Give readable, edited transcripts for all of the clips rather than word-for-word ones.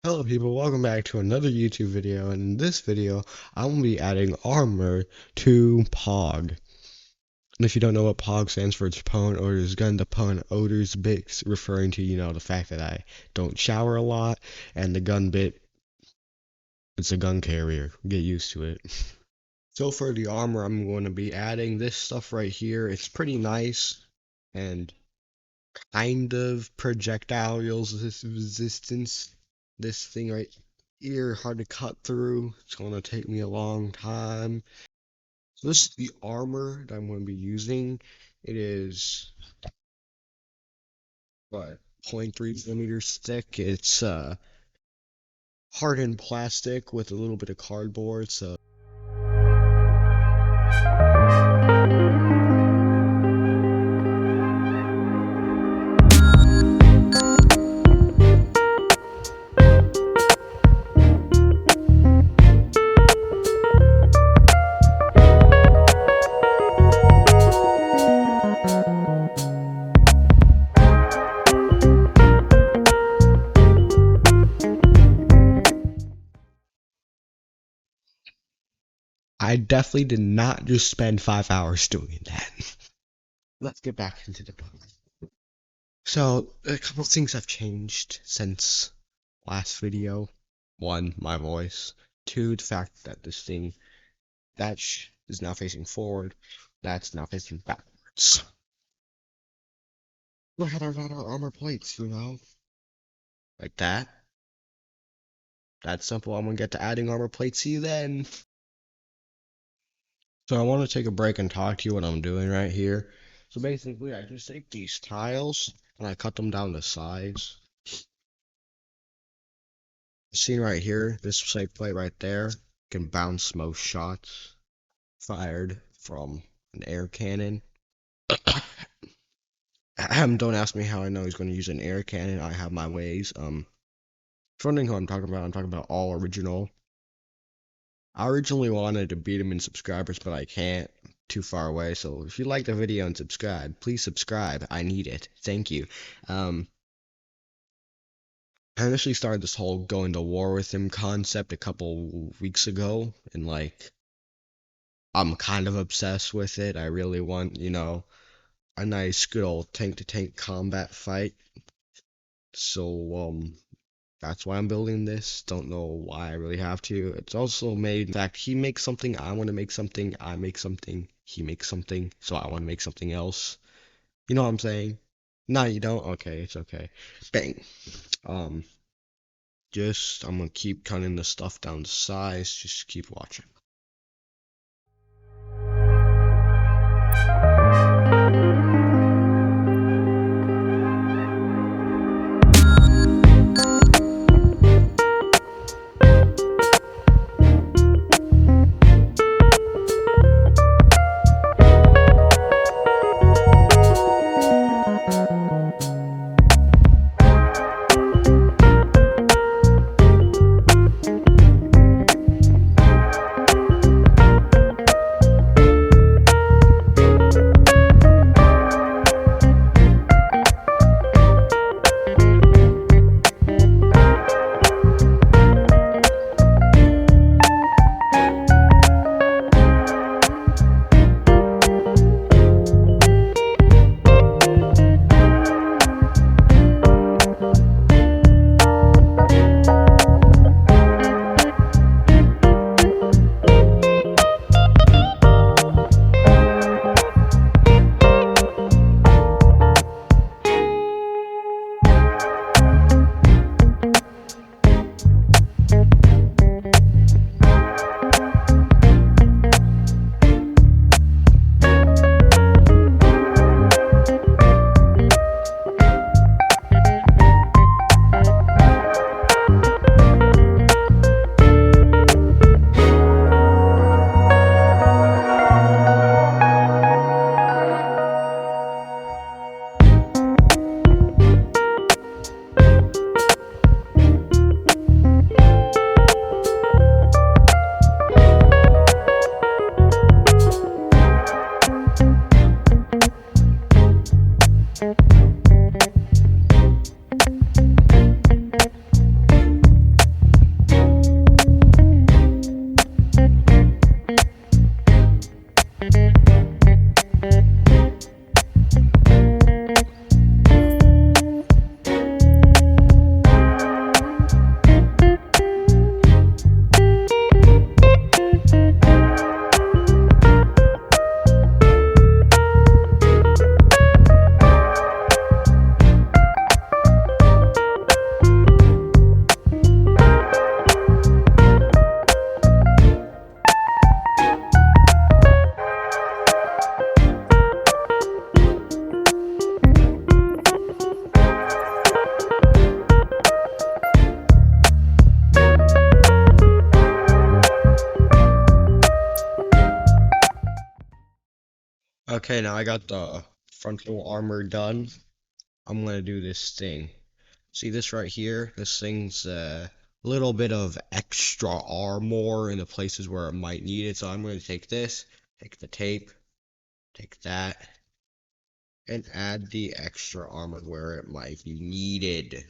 Hello people, welcome back to another YouTube video, and in this video I'm going to be adding armor to Pog. And if you don't know what Pog stands for, it's Opponent Orders Gun, Opponent Orders Bits, referring to, the fact that I don't shower a lot, and the gun bit, it's a gun carrier. Get used to it. So for the armor, I'm going to be adding this stuff right here. It's pretty nice, and kind of projectile resistance. This thing right here, hard to cut through. It's gonna take me a long time. So this is the armor that I'm gonna be using. It is what, 0.3 millimeters thick. It's hardened plastic with a little bit of cardboard. So I definitely did not just spend 5 hours doing that. Let's get back into the book. So a couple things have changed since last video. One, my voice. Two, the fact that this thing is now facing forward. That's now facing backwards. Look at our armor plates, like that. That's simple. I'm gonna get to adding armor plates. See you then. So I want to take a break and talk to you what I'm doing right here. So basically, I just take these tiles and I cut them down to size. See right here, this safe plate right there can bounce most shots fired from an air cannon. Don't ask me how I know he's going to use an air cannon. I have my ways. If you're wondering who I'm talking about All Original. I originally wanted to beat him in subscribers, but I can't. Too far away. So if you like the video and subscribe, please subscribe. I need it. Thank you. I initially started this whole going to war with him concept a couple weeks ago, and I'm kind of obsessed with it. I really want, a nice good old tank to tank combat fight. So that's why I'm building this. Don't know why I really have to. It's also made, in fact, he makes something, I want to make something, I make something, he makes something, so I want to make something else. You know what I'm saying? No, you don't? Okay, it's okay. Bang. I'm gonna keep cutting the stuff down to size. Just keep watching. Okay, now I got the frontal armor done. I'm gonna do this thing. See this right here? This thing's a little bit of extra armor in the places where it might need it. So I'm gonna take this, take the tape, take that, and add the extra armor where it might be needed.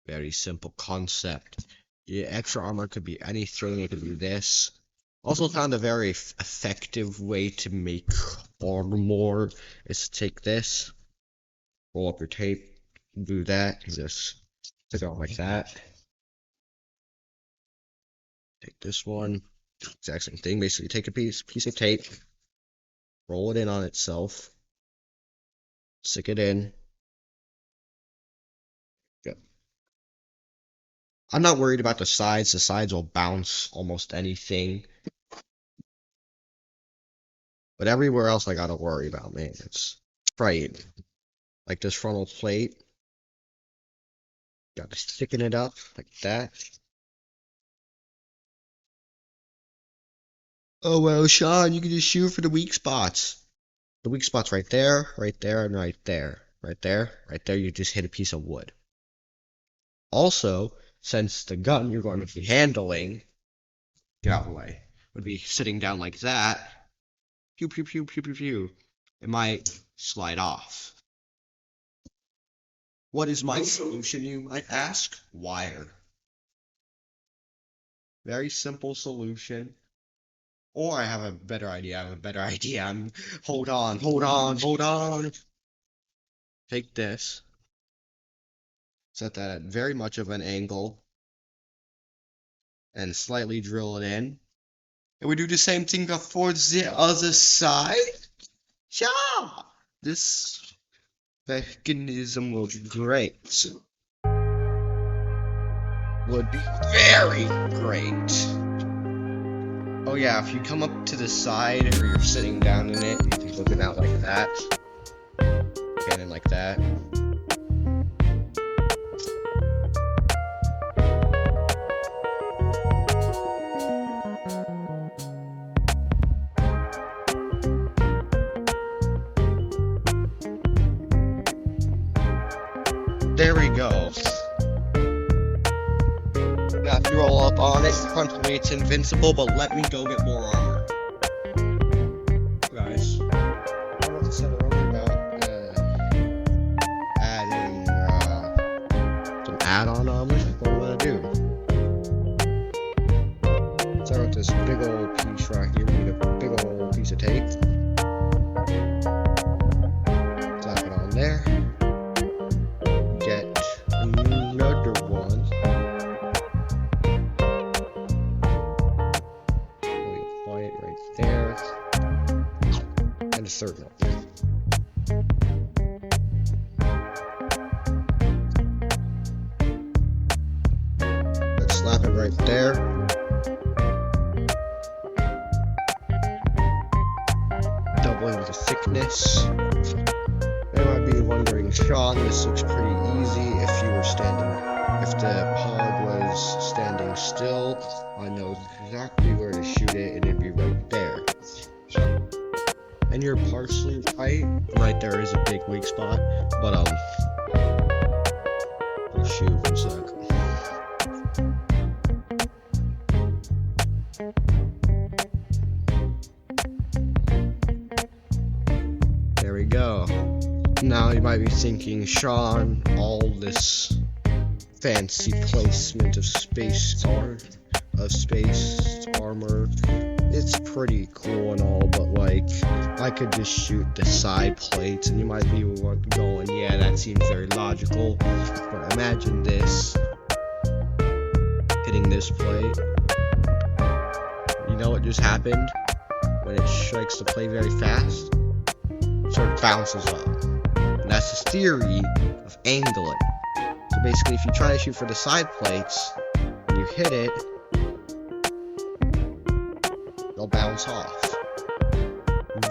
Very simple concept. The extra armor could be anything. It could be this. Also found a very effective way to make armor is to take this, roll up your tape, do that, just stick it on like that. Take this one, exact same thing. Basically, take a piece of tape, roll it in on itself, stick it in. Good. I'm not worried about the sides. The sides will bounce almost anything. But everywhere else I gotta worry about, man. It's fraying. Like this frontal plate. Gotta thicken it up like that. Oh well, Sean, you can just shoot for the weak spots. The weak spots right there, and right there. Right there, right there, you just hit a piece of wood. Also, since the gun you're going to be handling, get out of the way, would be sitting down like that. Pew, pew, pew, pew, pew, pew. It might slide off. What is my solution, you might ask? Wire. Very simple solution. Or I have a better idea. Hold on. Take this. Set that at very much of an angle. And slightly drill it in. And we do the same thing for the other side. Yeah! This mechanism will be great. Would be very great. Oh yeah, if you come up to the side or you're sitting down in it, you're looking out like that. And then like that. There we go. Now if you roll up on it, frontally it's invincible, but let me go get more armor. Guys, I want to say earlier about adding some add-on armor. What I'm gonna do. Start with this big old piece right here. We need a big old piece of tape. Slap it on there. Get another one. We apply it right there. And a third one. Let's slap it right there. Doubling the thickness. You might be wondering, Sean, this looks pretty easy if you were standing, if the pog was standing still. I know exactly where to shoot it and it'd be right there. And you're partially right. Right there is a big weak spot, but I'll shoot for a sec. There we go. Now you might be thinking, Sean, all this fancy placement of space armor, it's pretty cool and all, but like, I could just shoot the side plates, and you might be going, yeah, that seems very logical, but imagine this, hitting this plate. You know what just happened? When it strikes the plate very fast, it sort of bounces up. And that's the theory of angling. So basically, if you try to shoot for the side plates, and you hit it, they'll bounce off.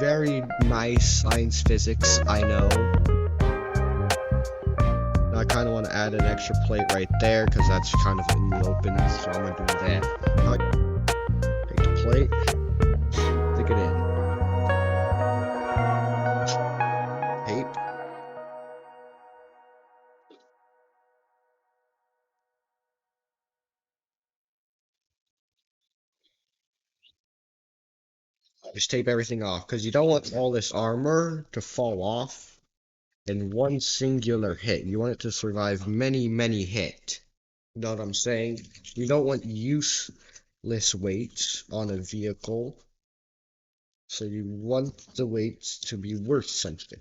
Very nice science physics, I know. Now I kind of want to add an extra plate right there, because that's kind of in the open, so I'm going to do that. Take the plate, stick it in. Just tape everything off, because you don't want all this armor to fall off in one singular hit. You want it to survive many, many hits. You know what I'm saying? You don't want useless weights on a vehicle, so you want the weights to be worth something.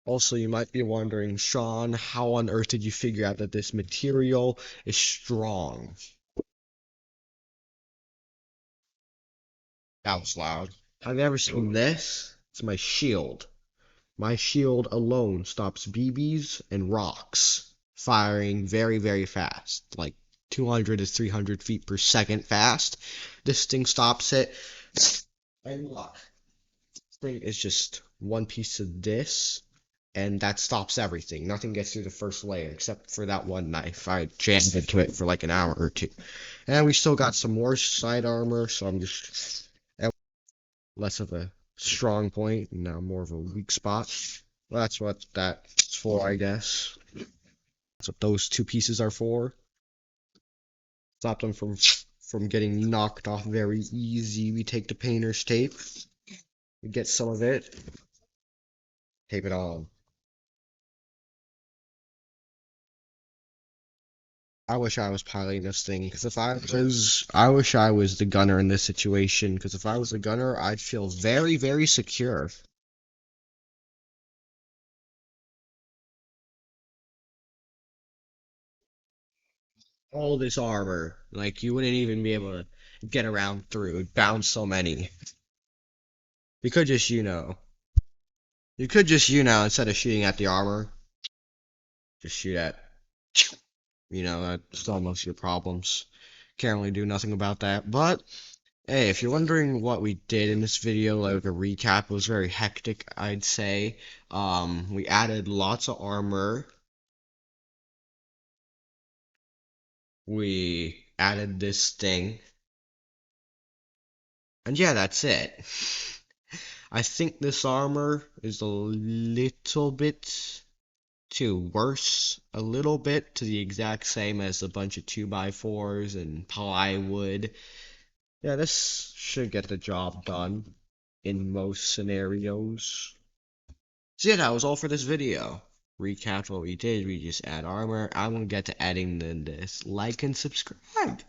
Also, you might be wondering, Sean, how on earth did you figure out that this material is strong? That was loud. Have you ever seen this? It's my shield. My shield alone stops BBs and rocks firing very, very fast, like 200 to 300 feet per second fast. This thing stops it. And look, this thing is just one piece of this, and that stops everything. Nothing gets through the first layer except for that one knife. I jammed into it for like an hour or two. And we still got some more side armor, so I'm just less of a strong point, and now more of a weak spot. Well, that's what that's for, I guess. That's what those two pieces are for. Stop them from getting knocked off very easy. We take the painter's tape, we get some of it, tape it on. I wish I was piloting this thing, because I wish I was the gunner in this situation, because if I was the gunner, I'd feel very, very secure. All this armor, like you wouldn't even be able to get around through, down so many. You could just, instead of shooting at the armor, just shoot at, that's almost your problems. Can't really do nothing about that, but hey, if you're wondering what we did in this video, like a recap, it was very hectic, I'd say. We added lots of armor. We added this thing. And yeah, that's it. I think this armor is a little bit too worse, a little bit to the exact same as a bunch of 2x4s and plywood. Yeah, this should get the job done in most scenarios. So yeah, that was all for this video. Recap what we did. We just add armor. I won't get to adding this. Like and subscribe.